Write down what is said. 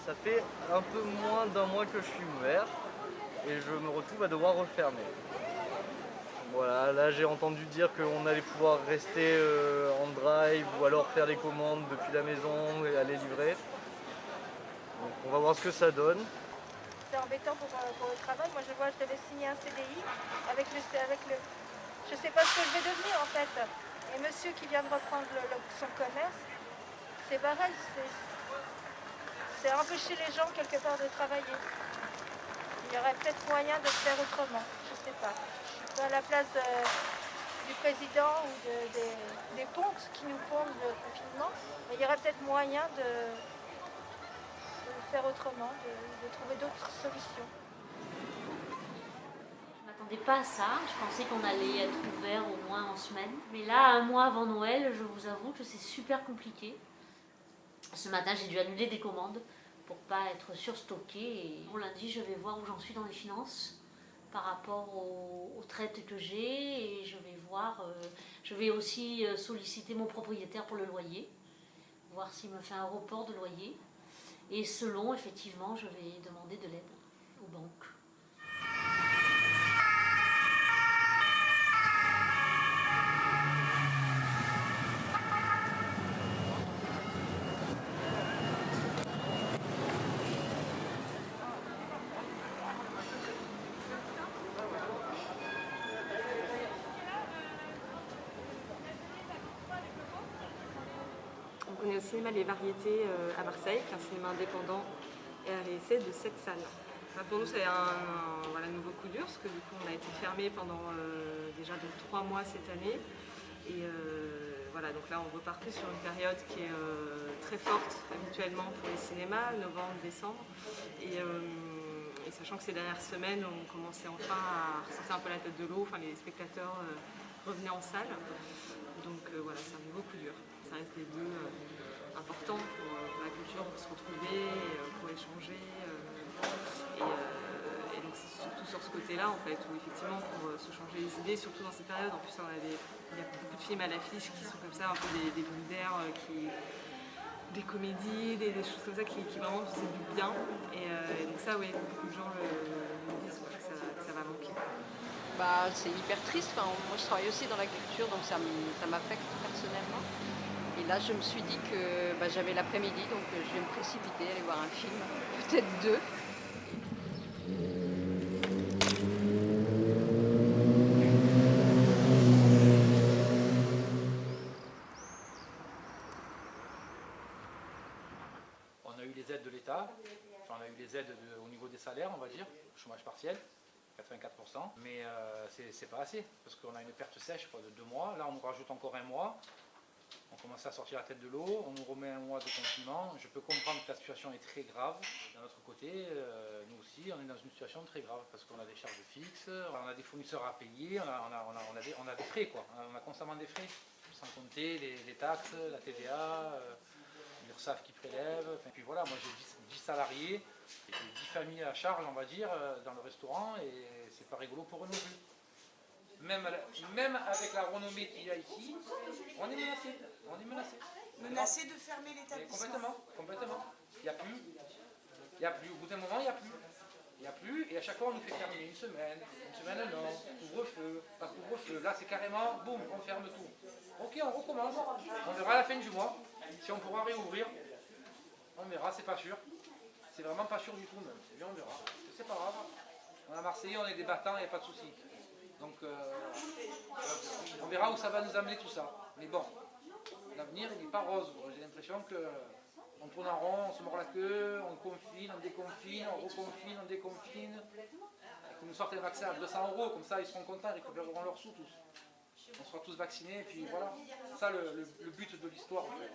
Ça fait un peu moins d'un mois que je suis ouvert et je me retrouve à devoir refermer. Voilà, là j'ai entendu dire qu'on allait pouvoir rester en drive ou alors faire les commandes depuis la maison et aller livrer. Donc on va voir ce que ça donne. C'est embêtant pour le travail. Moi je vois, je devais signer un CDI avec le. Je sais pas ce que je vais devenir en fait. Et monsieur qui vient de reprendre son commerce, c'est pareil, c'est empêcher les gens quelque part de travailler. Il y aurait peut-être moyen de faire autrement, je sais pas. Je suis pas à la place du président ou des pontes qui nous pondent le confinement, mais il y aurait peut-être moyen de faire autrement, de trouver d'autres solutions. Je m'attendais pas à ça, je pensais qu'on allait être ouvert au moins en semaine. Mais là, un mois avant Noël, je vous avoue que c'est super compliqué. Ce matin, j'ai dû annuler des commandes pour pas être surstocké. Et lundi, je vais voir où j'en suis dans les finances par rapport aux traites que j'ai. Et je vais voir, je vais aussi solliciter mon propriétaire pour le loyer, voir s'il me fait un report de loyer. Et selon, effectivement, je vais demander de l'aide aux banques. On connaît au cinéma Les Variétés à Marseille, qui est un cinéma indépendant et à réessai de 7 salles. Enfin, pour nous, c'est un nouveau coup dur, parce que du coup, on a été fermé pendant déjà 3 mois cette année. Et voilà, donc là, on repartait sur une période qui est très forte habituellement pour les cinémas, novembre, décembre. Et sachant que ces dernières semaines, on commençait enfin à ressortir un peu la tête de l'eau, enfin, les spectateurs revenaient en salle. Donc voilà, c'est un nouveau coup dur. Ça reste des lieux importants pour la culture, pour se retrouver, pour échanger. Et donc c'est surtout sur ce côté-là en fait, où effectivement pour se changer les idées, surtout dans cette période, en plus il y a beaucoup de films à l'affiche qui sont comme ça, un peu des bulles d'air, des comédies, des choses comme ça qui vraiment faisaient du bien. Et donc ça oui, beaucoup de gens le disent que ça va manquer. Bah, c'est hyper triste. Enfin, moi, je travaille aussi dans la culture, donc ça m'affecte personnellement. Et là, je me suis dit que j'avais l'après-midi, donc je vais me précipiter, aller voir un film, peut-être 2. On a eu les aides de l'État, enfin, on a eu les aides au niveau des salaires, on va dire, chômage partiel. 84%, mais c'est pas assez, parce qu'on a une perte sèche de 2 mois, là on nous rajoute encore 1 mois, on commence à sortir la tête de l'eau, on nous remet 1 mois de confinement, je peux comprendre que la situation est très grave, d'un autre côté, nous aussi on est dans une situation très grave, parce qu'on a des charges fixes, on a des fournisseurs à payer, on a des frais quoi, on a constamment des frais, sans compter les taxes, la TVA, l'URSSAF qui prélève, et puis voilà, moi j'ai 10 salariés, et 10 familles à charge, on va dire, dans le restaurant, et c'est pas rigolo pour eux non plus. Même avec la renommée qu'il y a ici, on est menacé. Menacé de fermer l'établissement. Complètement. Il n'y a plus. Au bout d'un moment, il n'y a plus, et à chaque fois on nous fait fermer une semaine non, couvre-feu, pas couvre-feu. Là c'est carrément, boum, on ferme tout. Ok, on recommence. On verra à la fin du mois si on pourra réouvrir. On verra, c'est pas sûr. C'est vraiment pas sûr du tout même. C'est bien, on verra. C'est pas grave. On est Marseillais, on est des battants, il n'y a pas de souci. Donc on verra où ça va nous amener tout ça. Mais bon, l'avenir il n'est pas rose. J'ai l'impression qu'on tourne en rond, on se mord la queue, on confine, on déconfine, on reconfine, on déconfine. Qu'ils nous sortent les vaccins à 200 €, comme ça ils seront contents, ils récupéreront leurs sous tous. On sera tous vaccinés et puis voilà. C'est ça le but de l'histoire en fait.